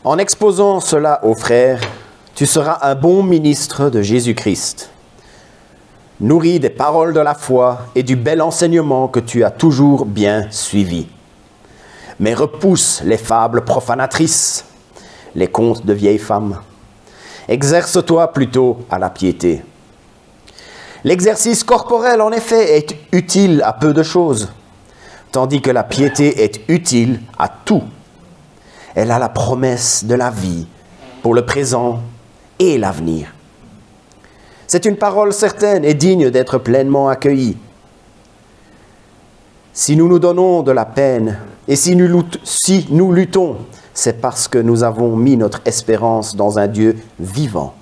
En exposant cela aux frères, tu seras un bon ministre de Jésus-Christ, nourri des paroles de la foi et du bel enseignement que tu as toujours bien suivi. Mais repousse les fables profanatrices, les contes de vieilles femmes. Exerce-toi plutôt à la piété. L'exercice corporel, en effet, est utile à peu de choses, tandis que la piété est utile à tout. Elle a la promesse de la vie pour le présent et l'avenir. C'est une parole certaine et digne d'être pleinement accueillie. Si nous nous donnons de la peine et si nous luttons, c'est parce que nous avons mis notre espérance dans un Dieu vivant,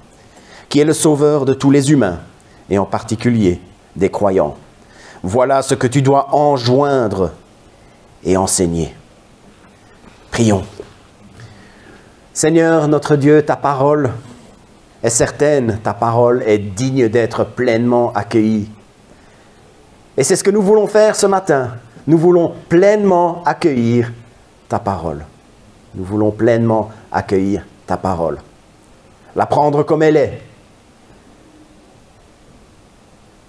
qui est le sauveur de tous les humains, et en particulier des croyants. Voilà ce que tu dois enjoindre et enseigner. Prions. Seigneur, notre Dieu, ta parole est certaine, ta parole est digne d'être pleinement accueillie. Et c'est ce que nous voulons faire ce matin. Nous voulons pleinement accueillir ta parole. Nous voulons pleinement accueillir ta parole. La prendre comme elle est.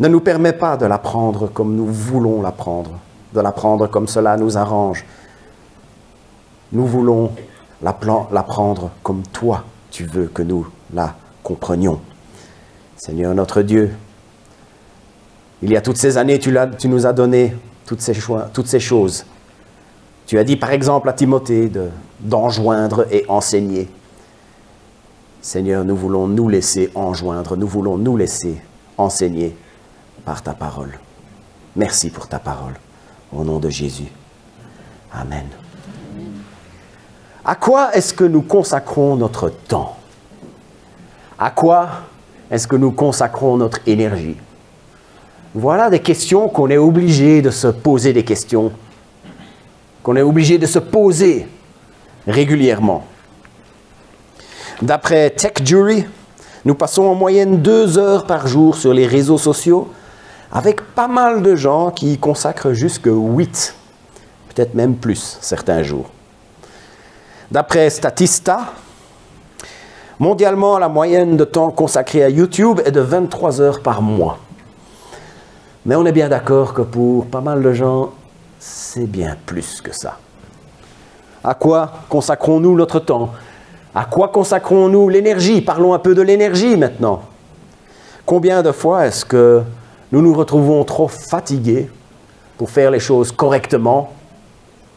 Ne nous permets pas de la prendre comme nous voulons la prendre, de la prendre comme cela nous arrange. Nous voulons la prendre comme toi, tu veux que nous la comprenions. Seigneur notre Dieu, il y a toutes ces années, tu nous as donné toutes ces choses. Tu as dit par exemple à Timothée d'enjoindre et enseigner. Seigneur, nous voulons nous laisser enjoindre, nous voulons nous laisser enseigner par ta parole. Merci pour ta parole. Au nom de Jésus. Amen. À quoi est-ce que nous consacrons notre temps? À quoi est-ce que nous consacrons notre énergie? Voilà des questions qu'on est obligé de se poser des questions, qu'on est obligé de se poser régulièrement. D'après TechJury, nous passons en moyenne 2 heures par jour sur les réseaux sociaux, avec pas mal de gens qui y consacrent jusque 8, peut-être même plus certains jours. D'après Statista, mondialement, la moyenne de temps consacré à YouTube est de 23 heures par mois. Mais on est bien d'accord que pour pas mal de gens, c'est bien plus que ça. À quoi consacrons-nous notre temps? À quoi consacrons-nous l'énergie? Parlons un peu de l'énergie maintenant. Combien de fois est-ce que nous nous retrouvons trop fatigués pour faire les choses correctement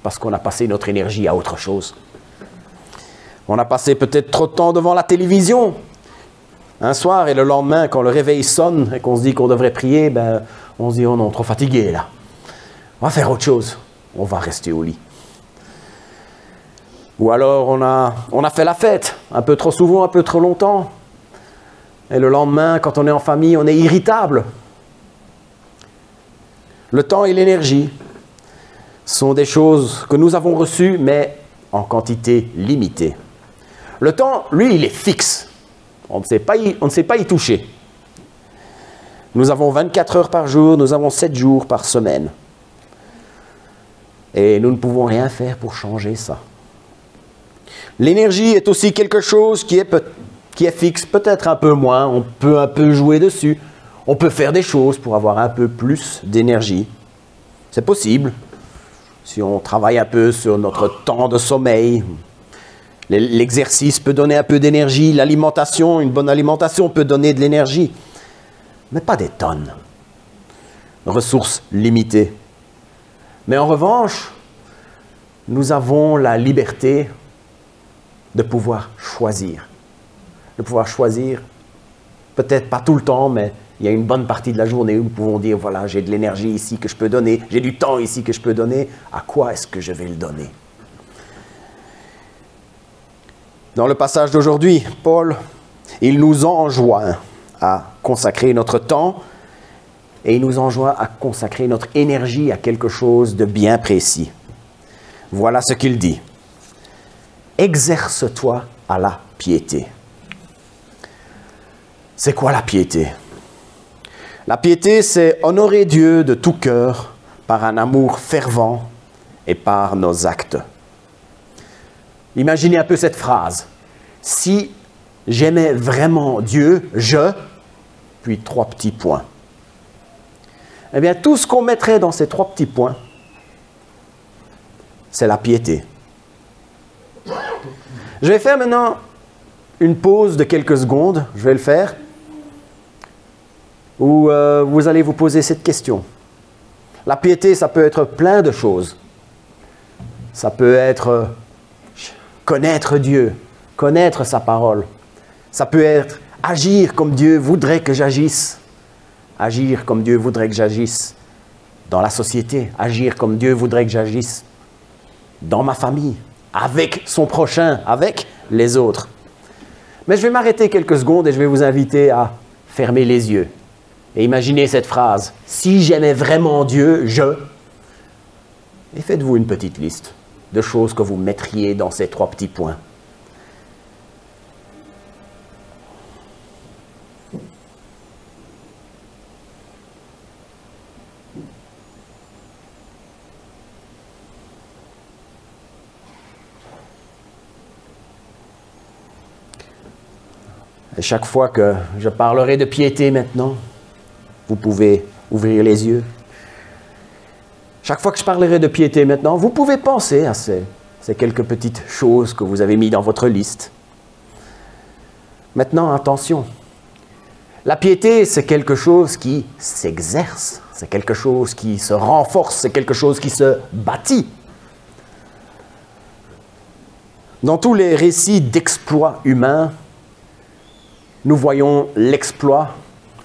parce qu'on a passé notre énergie à autre chose? On a passé peut-être trop de temps devant la télévision un soir et le lendemain, quand le réveil sonne et qu'on se dit qu'on devrait prier, on se dit « Oh non, trop fatigué là. On va faire autre chose. On va rester au lit. » Ou alors on a fait la fête un peu trop souvent, un peu trop longtemps. Et le lendemain, quand on est en famille, on est irritable. Le temps et l'énergie sont des choses que nous avons reçues, mais en quantité limitée. Le temps, lui, il est fixe. On ne sait pas y toucher. Nous avons 24 heures par jour, nous avons 7 jours par semaine. Et nous ne pouvons rien faire pour changer ça. L'énergie est aussi quelque chose qui est fixe, peut-être un peu moins, on peut un peu jouer dessus. On peut faire des choses pour avoir un peu plus d'énergie. C'est possible, si on travaille un peu sur notre temps de sommeil. L'exercice peut donner un peu d'énergie, l'alimentation, une bonne alimentation peut donner de l'énergie, mais pas des tonnes. Ressources limitées. Mais en revanche, nous avons la liberté de pouvoir choisir. De pouvoir choisir, peut-être pas tout le temps, mais il y a une bonne partie de la journée où nous pouvons dire, voilà, j'ai de l'énergie ici que je peux donner, j'ai du temps ici que je peux donner, à quoi est-ce que je vais le donner? Dans le passage d'aujourd'hui, Paul, il nous enjoint à consacrer notre temps et il nous enjoint à consacrer notre énergie à quelque chose de bien précis. Voilà ce qu'il dit. Exerce-toi à la piété. C'est quoi la piété? La piété, c'est honorer Dieu de tout cœur par un amour fervent et par nos actes. Imaginez un peu cette phrase. Si j'aimais vraiment Dieu, puis 3 petits points. Eh bien, tout ce qu'on mettrait dans ces 3 petits points, c'est la piété. Je vais faire maintenant une pause de quelques secondes, je vais le faire, où vous allez vous poser cette question. La piété, ça peut être plein de choses. Ça peut être connaître Dieu, connaître sa parole. Ça peut être agir comme Dieu voudrait que j'agisse. Agir comme Dieu voudrait que j'agisse dans la société. Agir comme Dieu voudrait que j'agisse dans ma famille, avec son prochain, avec les autres. Mais je vais m'arrêter quelques secondes et je vais vous inviter à fermer les yeux. Et imaginez cette phrase. Si j'aimais vraiment Dieu, Et faites-vous une petite liste de choses que vous mettriez dans ces 3 petits points. Et chaque fois que je parlerai de piété maintenant, vous pouvez ouvrir les yeux. Chaque fois que je parlerai de piété maintenant, vous pouvez penser à ces quelques petites choses que vous avez mises dans votre liste. Maintenant, attention. La piété, c'est quelque chose qui s'exerce, c'est quelque chose qui se renforce, c'est quelque chose qui se bâtit. Dans tous les récits d'exploits humains, nous voyons l'exploit,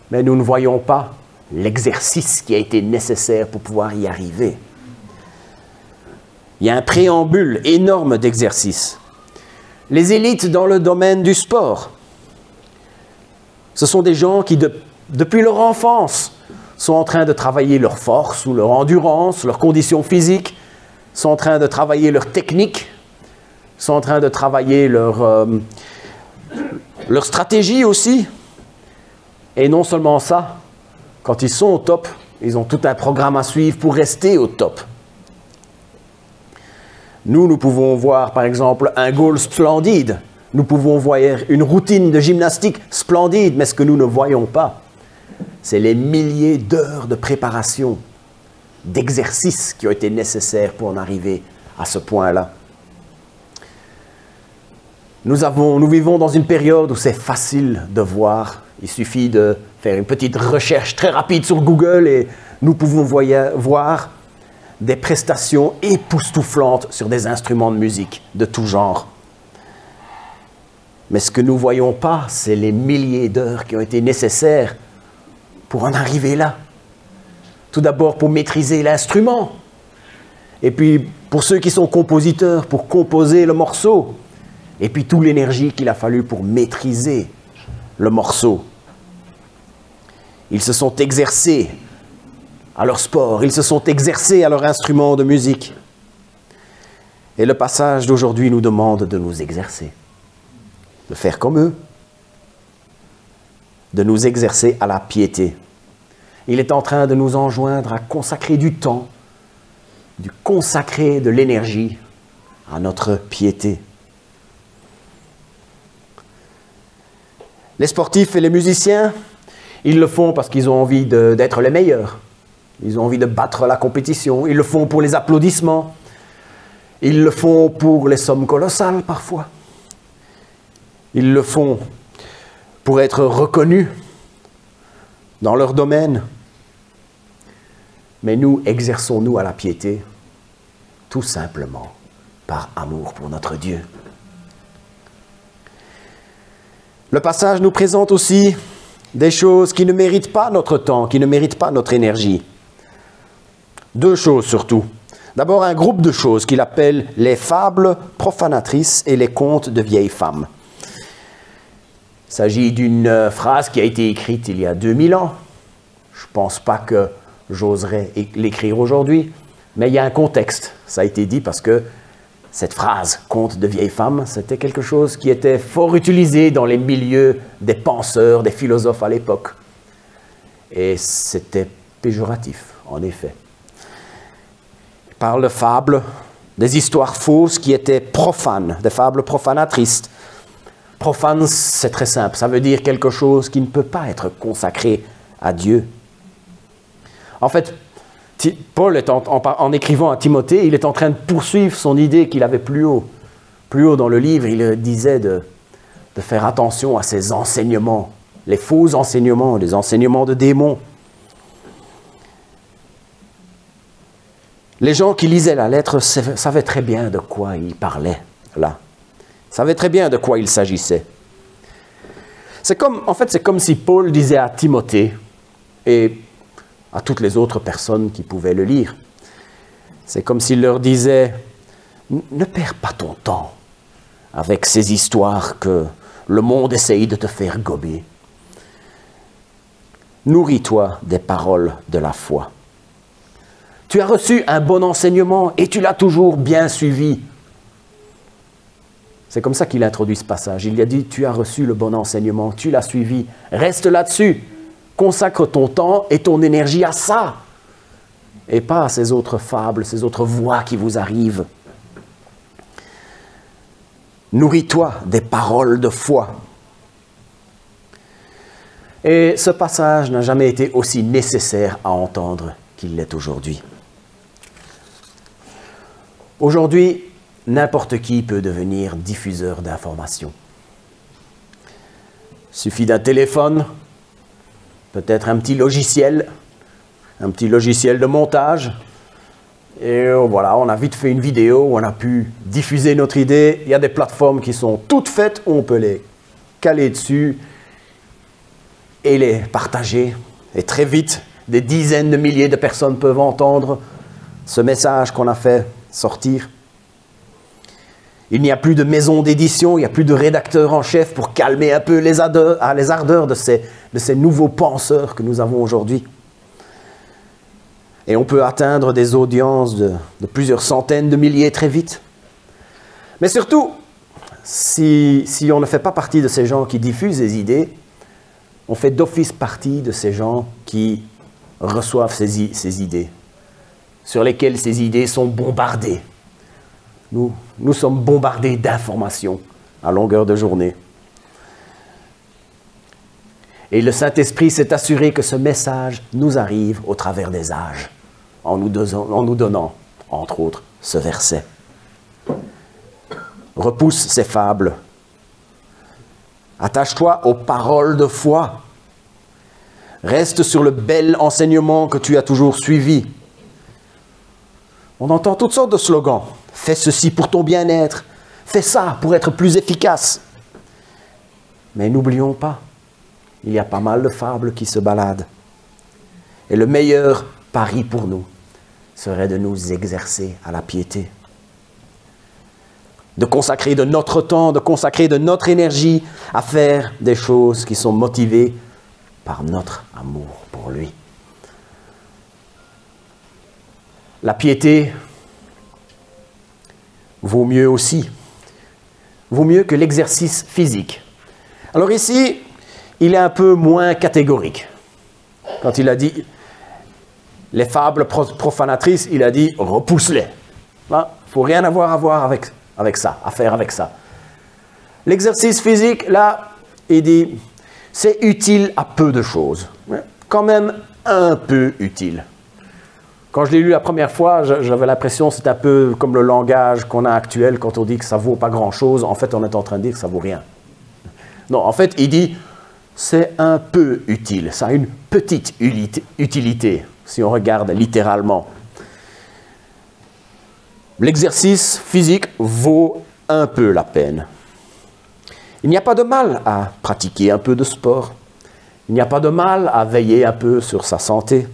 mais nous ne voyons pas l'exercice qui a été nécessaire pour pouvoir y arriver. Il y a un préambule énorme d'exercice. Les élites dans le domaine du sport, ce sont des gens qui, depuis leur enfance, sont en train de travailler leur force ou leur endurance, leurs conditions physiques, sont en train de travailler leur technique, sont en train de travailler leur stratégie aussi. Et non seulement ça, quand ils sont au top, ils ont tout un programme à suivre pour rester au top. Nous pouvons voir par exemple un goal splendide. Nous pouvons voir une routine de gymnastique splendide, mais ce que nous ne voyons pas, c'est les milliers d'heures de préparation, d'exercices qui ont été nécessaires pour en arriver à ce point-là. Nous vivons dans une période où c'est facile de voir. Il suffit de faire une petite recherche très rapide sur Google et nous pouvons voir des prestations époustouflantes sur des instruments de musique de tout genre. Mais ce que nous ne voyons pas, c'est les milliers d'heures qui ont été nécessaires pour en arriver là. Tout d'abord pour maîtriser l'instrument. Et puis pour ceux qui sont compositeurs, pour composer le morceau. Et puis toute l'énergie qu'il a fallu pour maîtriser le morceau. Ils se sont exercés à leur sport, ils se sont exercés à leur instrument de musique. Et le passage d'aujourd'hui nous demande de nous exercer, de faire comme eux, de nous exercer à la piété. Il est en train de nous enjoindre à consacrer du temps, de consacrer de l'énergie à notre piété. Les sportifs et les musiciens, ils le font parce qu'ils ont envie d'être les meilleurs. Ils ont envie de battre la compétition. Ils le font pour les applaudissements. Ils le font pour les sommes colossales parfois. Ils le font pour être reconnus dans leur domaine. Mais nous, exerçons-nous à la piété tout simplement par amour pour notre Dieu. Le passage nous présente aussi des choses qui ne méritent pas notre temps, qui ne méritent pas notre énergie. 2 choses surtout. D'abord, un groupe de choses qu'il appelle les fables profanatrices et les contes de vieilles femmes. Il s'agit d'une phrase qui a été écrite il y a 2000 ans. Je ne pense pas que j'oserais l'écrire aujourd'hui, mais il y a un contexte. Ça a été dit parce que cette phrase, conte de vieilles femmes, c'était quelque chose qui était fort utilisé dans les milieux des penseurs, des philosophes à l'époque. Et c'était péjoratif, en effet. Il parle de fables, des histoires fausses qui étaient profanes, des fables profanatrices. Profane, c'est très simple, ça veut dire quelque chose qui ne peut pas être consacré à Dieu. En fait, Paul, en écrivant à Timothée, il est en train de poursuivre son idée qu'il avait plus haut. Plus haut dans le livre, il disait de faire attention à ses enseignements, les faux enseignements, les enseignements de démons. Les gens qui lisaient la lettre savaient très bien de quoi il parlait, là. Ils savaient très bien de quoi il s'agissait. En fait, c'est comme si Paul disait à Timothée et à toutes les autres personnes qui pouvaient le lire. C'est comme s'il leur disait « Ne perds pas ton temps avec ces histoires que le monde essaye de te faire gober. Nourris-toi des paroles de la foi. Tu as reçu un bon enseignement et tu l'as toujours bien suivi. » C'est comme ça qu'il introduit ce passage. Il a dit, tu as reçu le bon enseignement, tu l'as suivi, reste là-dessus. Consacre ton temps et ton énergie à ça. Et pas à ces autres fables, ces autres voix qui vous arrivent. Nourris-toi des paroles de foi. Et ce passage n'a jamais été aussi nécessaire à entendre qu'il l'est aujourd'hui. Aujourd'hui, n'importe qui peut devenir diffuseur d'informations. Il suffit d'un téléphone, peut-être un petit logiciel de montage, et voilà, on a vite fait une vidéo où on a pu diffuser notre idée. Il y a des plateformes qui sont toutes faites où on peut les caler dessus et les partager. Et très vite, des dizaines de milliers de personnes peuvent entendre ce message qu'on a fait sortir. Il n'y a plus de maison d'édition, il n'y a plus de rédacteur en chef pour calmer un peu les ardeurs de ces nouveaux penseurs que nous avons aujourd'hui. Et on peut atteindre des audiences de plusieurs centaines de milliers très vite. Mais surtout, si on ne fait pas partie de ces gens qui diffusent des idées, on fait d'office partie de ces gens qui reçoivent ces idées, sur lesquelles ces idées sont bombardées. Nous sommes bombardés d'informations à longueur de journée. Et le Saint-Esprit s'est assuré que ce message nous arrive au travers des âges, en nous donnant, entre autres, ce verset. Repousse ces fables. Attache-toi aux paroles de foi. Reste sur le bel enseignement que tu as toujours suivi. On entend toutes sortes de slogans. Fais ceci pour ton bien-être. Fais ça pour être plus efficace. Mais n'oublions pas, il y a pas mal de fables qui se baladent. Et le meilleur pari pour nous serait de nous exercer à la piété. De consacrer de notre temps, de consacrer de notre énergie à faire des choses qui sont motivées par notre amour pour lui. La piété vaut mieux aussi. Vaut mieux que l'exercice physique. Alors ici, il est un peu moins catégorique. Quand il a dit les fables profanatrices, il a dit repousse-les. Il ne faut rien avoir à voir avec ça, à faire avec ça. L'exercice physique, là, il dit c'est utile à peu de choses. Quand même un peu utile. Quand je l'ai lu la première fois, j'avais l'impression que c'est un peu comme le langage qu'on a actuel quand on dit que ça ne vaut pas grand-chose. En fait, on est en train de dire que ça ne vaut rien. Non, en fait, il dit c'est un peu utile. Ça a une petite utilité, si on regarde littéralement. L'exercice physique vaut un peu la peine. Il n'y a pas de mal à pratiquer un peu de sport. Il n'y a pas de mal à veiller un peu sur sa santé.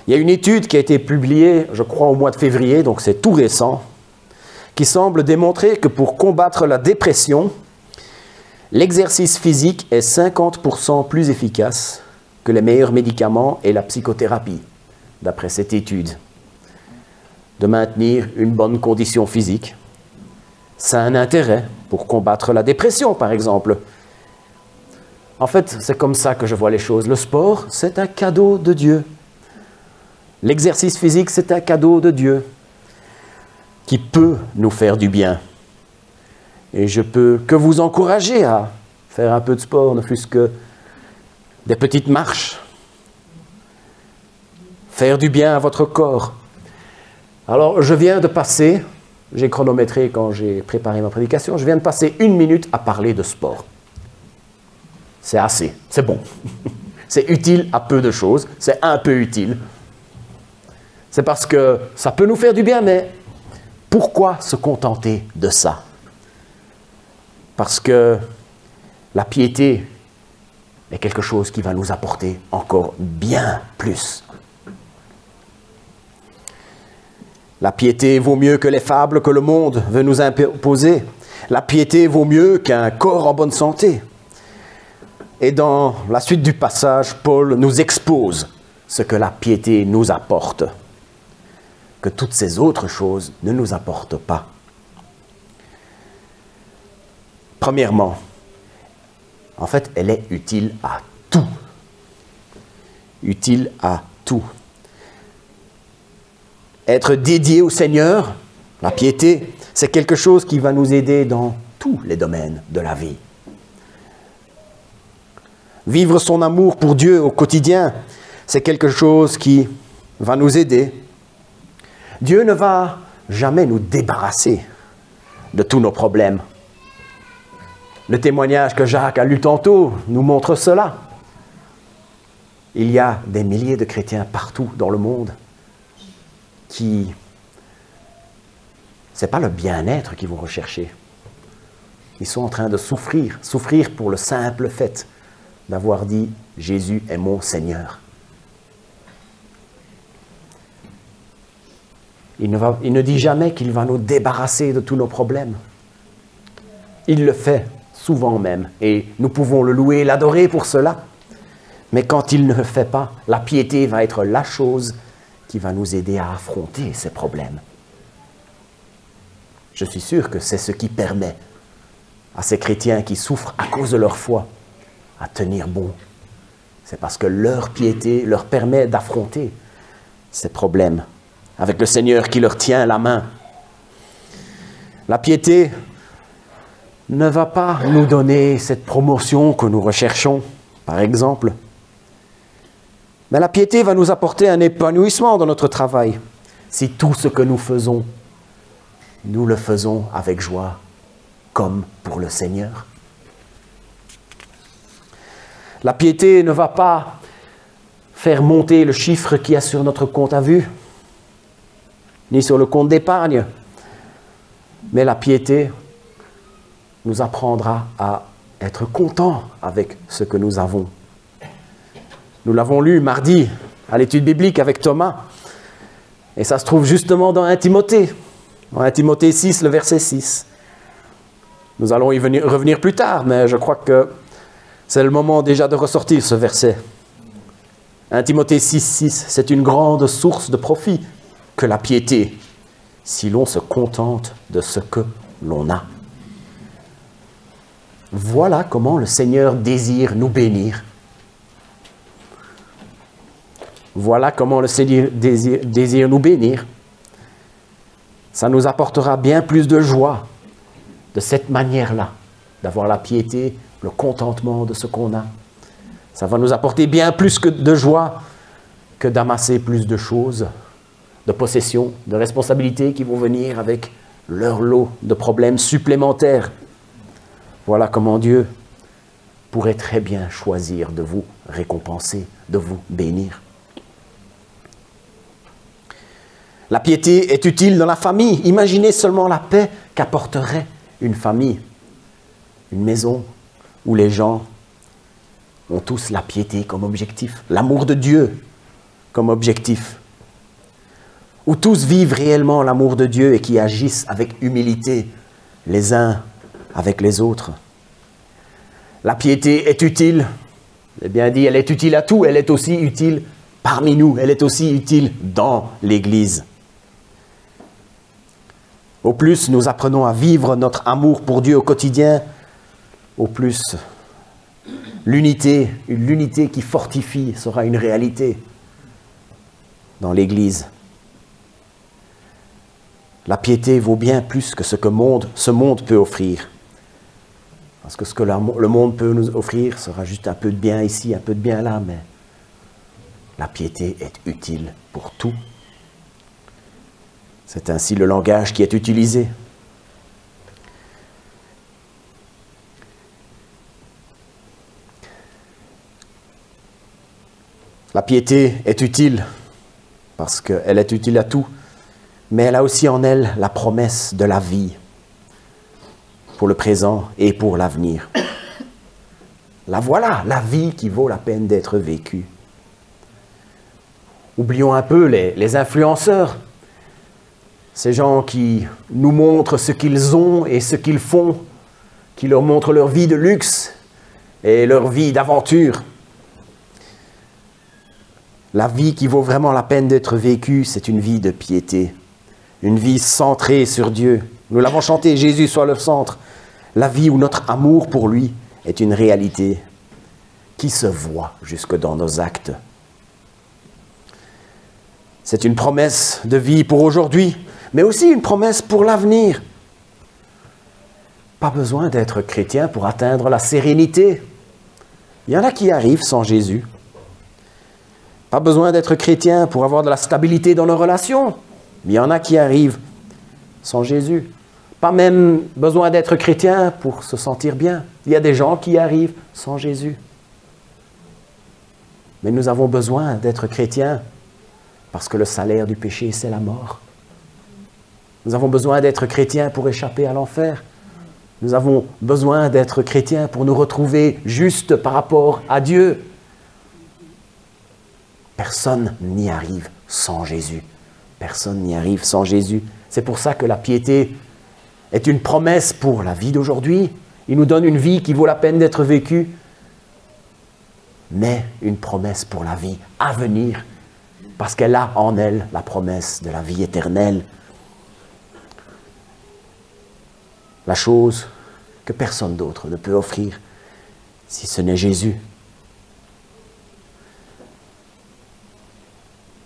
Il y a une étude qui a été publiée, je crois, au mois de février, donc c'est tout récent, qui semble démontrer que pour combattre la dépression, l'exercice physique est 50% plus efficace que les meilleurs médicaments et la psychothérapie, d'après cette étude. De maintenir une bonne condition physique, ça a un intérêt pour combattre la dépression, par exemple. En fait, c'est comme ça que je vois les choses. Le sport, c'est un cadeau de Dieu. L'exercice physique, c'est un cadeau de Dieu qui peut nous faire du bien. Et je peux que vous encourager à faire un peu de sport, ne fût-ce que des petites marches. Faire du bien à votre corps. Alors, je viens de passer, j'ai chronométré quand j'ai préparé ma prédication, je viens de passer 1 minute à parler de sport. C'est assez, c'est bon. C'est utile à peu de choses, c'est un peu utile. C'est parce que ça peut nous faire du bien, mais pourquoi se contenter de ça? Parce que la piété est quelque chose qui va nous apporter encore bien plus. La piété vaut mieux que les fables que le monde veut nous imposer. La piété vaut mieux qu'un corps en bonne santé. Et dans la suite du passage, Paul nous expose ce que la piété nous apporte, que toutes ces autres choses ne nous apportent pas. Premièrement, en fait, elle est utile à tout. Utile à tout. Être dédié au Seigneur, la piété, c'est quelque chose qui va nous aider dans tous les domaines de la vie. Vivre son amour pour Dieu au quotidien, c'est quelque chose qui va nous aider. Dieu ne va jamais nous débarrasser de tous nos problèmes. Le témoignage que Jacques a lu tantôt nous montre cela. Il y a des milliers de chrétiens partout dans le monde qui... Ce n'est pas le bien-être qu'ils vont rechercher. Ils sont en train de souffrir pour le simple fait d'avoir dit « Jésus est mon Seigneur ». Il ne dit jamais qu'il va nous débarrasser de tous nos problèmes. Il le fait souvent même, et nous pouvons le louer et l'adorer pour cela. Mais quand il ne le fait pas, la piété va être la chose qui va nous aider à affronter ces problèmes. Je suis sûr que c'est ce qui permet à ces chrétiens qui souffrent à cause de leur foi à tenir bon. C'est parce que leur piété leur permet d'affronter ces problèmes avec le Seigneur qui leur tient la main. La piété ne va pas nous donner cette promotion que nous recherchons, par exemple. Mais la piété va nous apporter un épanouissement dans notre travail. Si tout ce que nous faisons, nous le faisons avec joie, comme pour le Seigneur. La piété ne va pas faire monter le chiffre qu'il y a sur notre compte à vue, ni sur le compte d'épargne. Mais la piété nous apprendra à être contents avec ce que nous avons. Nous l'avons lu mardi à l'étude biblique avec Thomas. Et ça se trouve justement dans 1 Timothée. Dans 1 Timothée 6, le verset 6. Nous allons y revenir plus tard, mais je crois que c'est le moment déjà de ressortir ce verset. 1 Timothée 6, 6, c'est une grande source de profit que la piété, si l'on se contente de ce que l'on a. Voilà comment le Seigneur désire nous bénir. Voilà comment le Seigneur désire nous bénir. Ça nous apportera bien plus de joie de cette manière-là, d'avoir la piété, le contentement de ce qu'on a. Ça va nous apporter bien plus de joie que d'amasser plus de choses, de possessions, de responsabilités qui vont venir avec leur lot de problèmes supplémentaires. Voilà comment Dieu pourrait très bien choisir de vous récompenser, de vous bénir. La piété est utile dans la famille. Imaginez seulement la paix qu'apporterait une famille, une maison où les gens ont tous la piété comme objectif, l'amour de Dieu comme objectif, où tous vivent réellement l'amour de Dieu et qui agissent avec humilité les uns avec les autres. La piété est utile, j'ai bien dit, elle est utile à tout, elle est aussi utile parmi nous, elle est aussi utile dans l'Église. Au plus nous apprenons à vivre notre amour pour Dieu au quotidien, au plus l'unité qui fortifie sera une réalité. dans l'Église. La piété vaut bien plus que ce que ce monde peut offrir. Parce que ce que le monde peut nous offrir sera juste un peu de bien ici, un peu de bien là, mais la piété est utile pour tout. C'est ainsi le langage qui est utilisé. La piété est utile parce qu'elle est utile à tout, mais elle a aussi en elle la promesse de la vie pour le présent et pour l'avenir. La voilà, la vie qui vaut la peine d'être vécue. Oublions un peu les influenceurs, ces gens qui nous montrent ce qu'ils ont et ce qu'ils font, qui leur montrent leur vie de luxe et leur vie d'aventure. La vie qui vaut vraiment la peine d'être vécue, c'est une vie de piété, une vie centrée sur Dieu. Nous l'avons chanté, Jésus soit le centre. La vie où notre amour pour lui est une réalité qui se voit jusque dans nos actes. C'est une promesse de vie pour aujourd'hui, mais aussi une promesse pour l'avenir. Pas besoin d'être chrétien pour atteindre la sérénité. Il y en a qui arrivent sans Jésus. Pas besoin d'être chrétien pour avoir de la stabilité dans nos relations. Il y en a qui arrivent sans Jésus. Pas même besoin d'être chrétien pour se sentir bien. Il y a des gens qui arrivent sans Jésus. Mais nous avons besoin d'être chrétiens parce que le salaire du péché, c'est la mort. Nous avons besoin d'être chrétiens pour échapper à l'enfer. Nous avons besoin d'être chrétiens pour nous retrouver justes par rapport à Dieu. Personne n'y arrive sans Jésus. Personne n'y arrive sans Jésus. C'est pour ça que la piété est une promesse pour la vie d'aujourd'hui. Il nous donne une vie qui vaut la peine d'être vécue, mais une promesse pour la vie à venir, parce qu'elle a en elle la promesse de la vie éternelle. La chose que personne d'autre ne peut offrir, si ce n'est Jésus.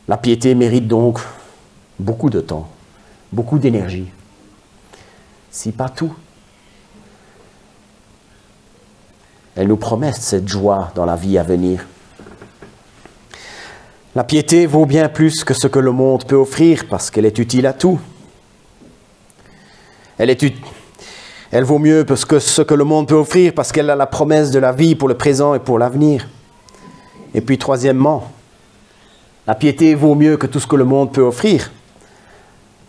La piété mérite donc beaucoup de temps, beaucoup d'énergie, si pas tout. Elle nous promet cette joie dans la vie à venir. La piété vaut bien plus que ce que le monde peut offrir parce qu'elle est utile à tout. Elle vaut mieux que ce que le monde peut offrir parce qu'elle a la promesse de la vie pour le présent et pour l'avenir. Et puis troisièmement, la piété vaut mieux que tout ce que le monde peut offrir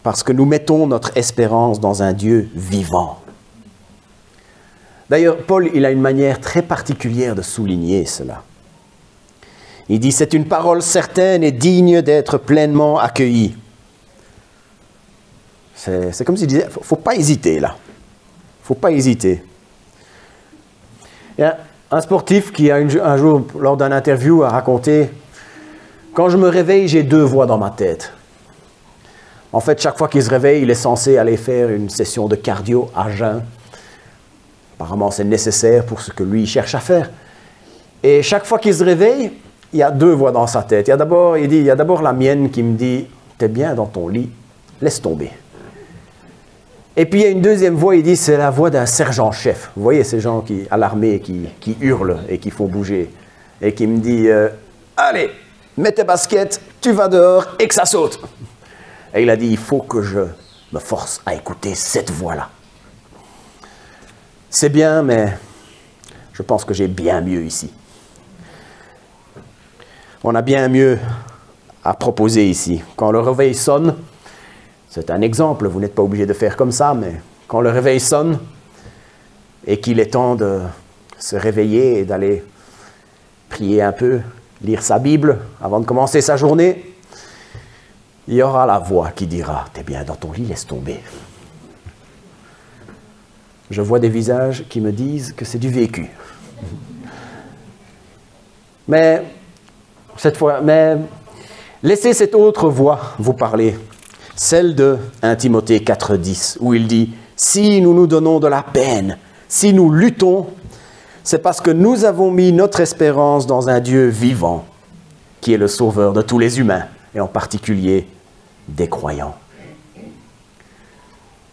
parce que nous mettons notre espérance dans un Dieu vivant. D'ailleurs, Paul, il a une manière très particulière de souligner cela. Il dit, c'est une parole certaine et digne d'être pleinement accueillie. C'est comme s'il disait, il ne faut pas hésiter là. Il ne faut pas hésiter. Il y a un sportif qui a un jour, lors d'une interview, a raconté, quand je me réveille, j'ai deux voix dans ma tête. En fait, chaque fois qu'il se réveille, il est censé aller faire une session de cardio à jeun. Apparemment, c'est nécessaire pour ce que lui cherche à faire. Et chaque fois qu'il se réveille, il y a deux voix dans sa tête. Il y a d'abord la mienne qui me dit « T'es bien dans ton lit, laisse tomber ». Et puis il y a une deuxième voix, il dit c'est la voix d'un sergent-chef. Vous voyez ces gens à l'armée qui hurlent et qui font bouger. Et qui me dit « Allez, mets tes baskets, tu vas dehors et que ça saute ». Et il a dit « Il faut que je me force à écouter cette voix-là ». C'est bien, mais je pense que j'ai bien mieux ici. On a bien mieux à proposer ici. Quand le réveil sonne, c'est un exemple, vous n'êtes pas obligé de faire comme ça, mais quand le réveil sonne et qu'il est temps de se réveiller et d'aller prier un peu, lire sa Bible avant de commencer sa journée, il y aura la voix qui dira « T'es bien dans ton lit, laisse tomber ». Je vois des visages qui me disent que c'est du vécu. Mais laissez cette autre voix vous parler, celle de 1 Timothée 4,10, où il dit « Si nous nous donnons de la peine, si nous luttons, c'est parce que nous avons mis notre espérance dans un Dieu vivant, qui est le sauveur de tous les humains. » et en particulier des croyants.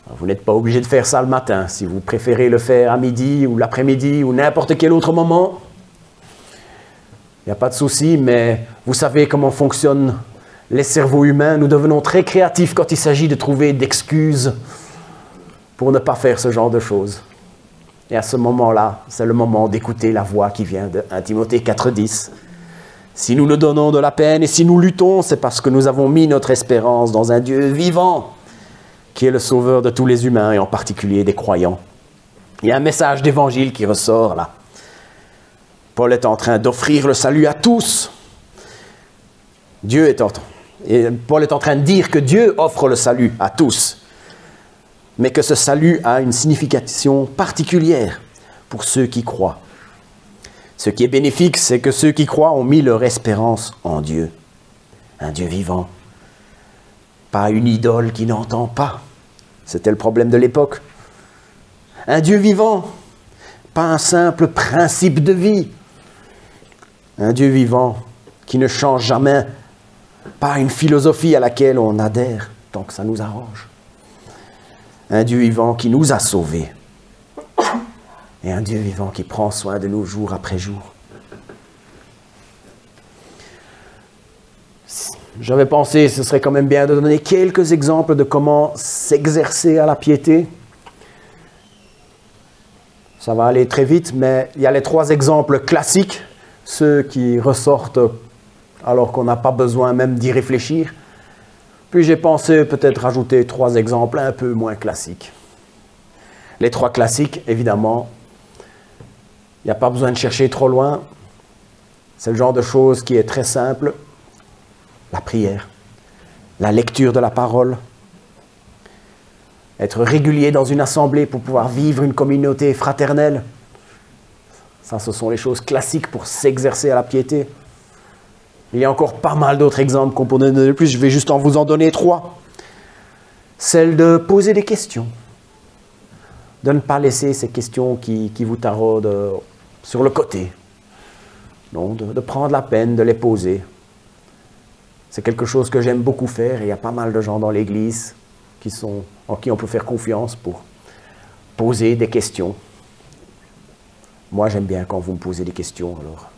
Alors, vous n'êtes pas obligé de faire ça le matin. Si vous préférez le faire à midi ou l'après-midi ou n'importe quel autre moment, il n'y a pas de souci, mais vous savez comment fonctionnent les cerveaux humains. Nous devenons très créatifs quand il s'agit de trouver d'excuses pour ne pas faire ce genre de choses. Et à ce moment-là, c'est le moment d'écouter la voix qui vient de 1 Timothée 4,10. Si nous nous donnons de la peine et si nous luttons, c'est parce que nous avons mis notre espérance dans un Dieu vivant, qui est le sauveur de tous les humains et en particulier des croyants. Il y a un message d'évangile qui ressort là. Paul est en train d'offrir le salut à tous. Paul est en train de dire que Dieu offre le salut à tous, mais que ce salut a une signification particulière pour ceux qui croient. Ce qui est bénéfique, c'est que ceux qui croient ont mis leur espérance en Dieu, un Dieu vivant, pas une idole qui n'entend pas. C'était le problème de l'époque. Un Dieu vivant, pas un simple principe de vie. Un Dieu vivant qui ne change jamais, pas une philosophie à laquelle on adhère tant que ça nous arrange. Un Dieu vivant qui nous a sauvés. Et un Dieu vivant qui prend soin de nous jour après jour. J'avais pensé, ce serait quand même bien de donner quelques exemples de comment s'exercer à la piété. Ça va aller très vite, mais il y a les 3 exemples classiques, ceux qui ressortent alors qu'on n'a pas besoin même d'y réfléchir. Puis j'ai pensé peut-être rajouter 3 exemples un peu moins classiques. Les 3 classiques, évidemment, il n'y a pas besoin de chercher trop loin. C'est le genre de chose qui est très simple. La prière, la lecture de la parole, être régulier dans une assemblée pour pouvoir vivre une communauté fraternelle. Ça, ce sont les choses classiques pour s'exercer à la piété. Il y a encore pas mal d'autres exemples qu'on pourrait donner de plus. Je vais juste vous en donner 3. Celle de poser des questions. De ne pas laisser ces questions qui vous taraudent sur le côté. Non, de prendre la peine de les poser. C'est quelque chose que j'aime beaucoup faire et il y a pas mal de gens dans l'Église en qui on peut faire confiance pour poser des questions. Moi, j'aime bien quand vous me posez des questions, alors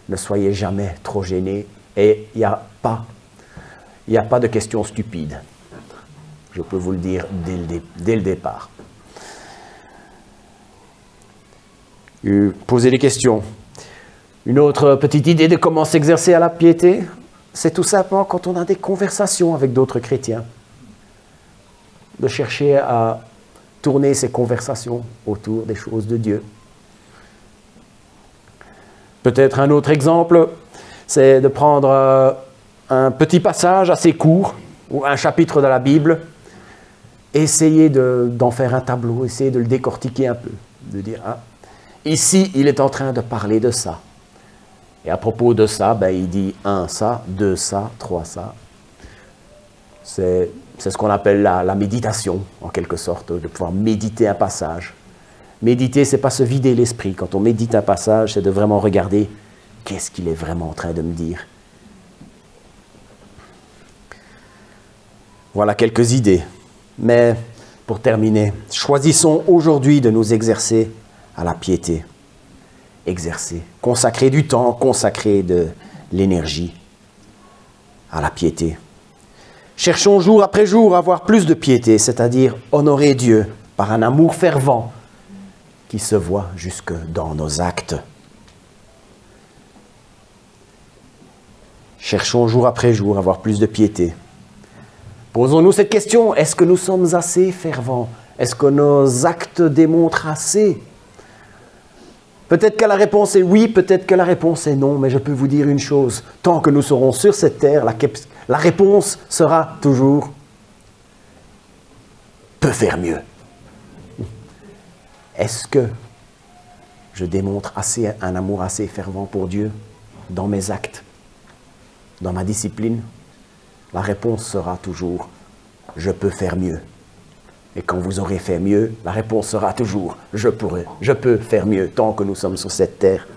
ne soyez jamais trop gênés. Et il n'y a pas de questions stupides. Je peux vous le dire dès le départ. Poser des questions. Une autre petite idée de comment s'exercer à la piété, c'est tout simplement quand on a des conversations avec d'autres chrétiens. De chercher à tourner ces conversations autour des choses de Dieu. Peut-être un autre exemple, c'est de prendre un petit passage assez court, ou un chapitre de la Bible, et essayer d'en faire un tableau, essayer de le décortiquer un peu. De dire, ah, ici, il est en train de parler de ça. Et à propos de ça, il dit 1 ça, 2 ça, 3 ça. C'est ce qu'on appelle la méditation, en quelque sorte, de pouvoir méditer un passage. Méditer, ce n'est pas se vider l'esprit. Quand on médite un passage, c'est de vraiment regarder qu'est-ce qu'il est vraiment en train de me dire. Voilà quelques idées. Mais pour terminer, choisissons aujourd'hui de nous exercer à la piété. Exercer, consacrer du temps, consacrer de l'énergie à la piété. Cherchons jour après jour à avoir plus de piété, c'est-à-dire honorer Dieu par un amour fervent qui se voit jusque dans nos actes. Cherchons jour après jour à avoir plus de piété. Posons-nous cette question, est-ce que nous sommes assez fervents? Est-ce que nos actes démontrent assez? Peut-être que la réponse est oui, peut-être que la réponse est non, mais je peux vous dire une chose, tant que nous serons sur cette terre, la réponse sera toujours « peut faire mieux ». Est-ce que je démontre un amour assez fervent pour Dieu dans mes actes, dans ma discipline? La réponse sera toujours « je peux faire mieux ». Et quand vous aurez fait mieux, la réponse sera toujours « je peux faire mieux » tant que nous sommes sur cette terre.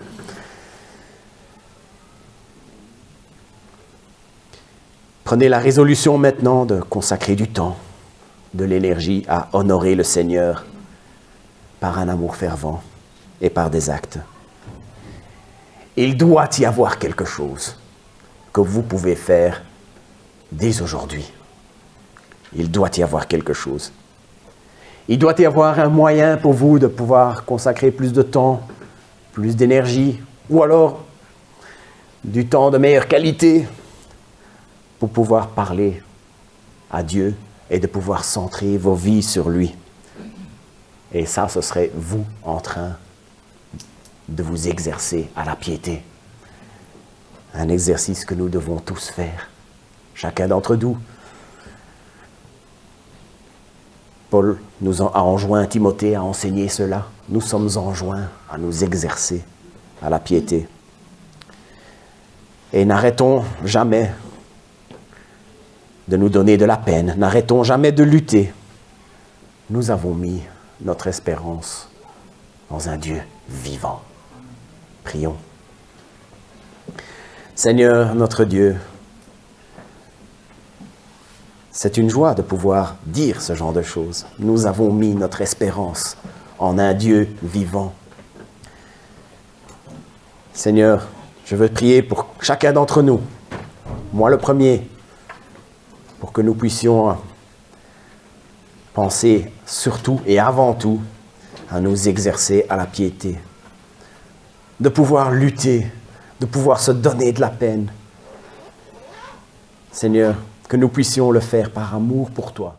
Prenez la résolution maintenant de consacrer du temps, de l'énergie à honorer le Seigneur par un amour fervent et par des actes. Il doit y avoir quelque chose que vous pouvez faire dès aujourd'hui. Il doit y avoir quelque chose. Il doit y avoir un moyen pour vous de pouvoir consacrer plus de temps, plus d'énergie, ou alors du temps de meilleure qualité pour pouvoir parler à Dieu et de pouvoir centrer vos vies sur lui. Et ça, ce serait vous en train de vous exercer à la piété. Un exercice que nous devons tous faire, chacun d'entre nous. Paul nous a enjoint, Timothée a enseigné cela. Nous sommes enjoints à nous exercer à la piété. Et n'arrêtons jamais de nous donner de la peine. N'arrêtons jamais de lutter. Nous avons mis notre espérance dans un Dieu vivant. Prions. Seigneur, notre Dieu, c'est une joie de pouvoir dire ce genre de choses. Nous avons mis notre espérance en un Dieu vivant. Seigneur, je veux prier pour chacun d'entre nous, moi le premier, pour que nous puissions penser surtout et avant tout à nous exercer à la piété, de pouvoir lutter, de pouvoir se donner de la peine. Seigneur, que nous puissions le faire par amour pour toi.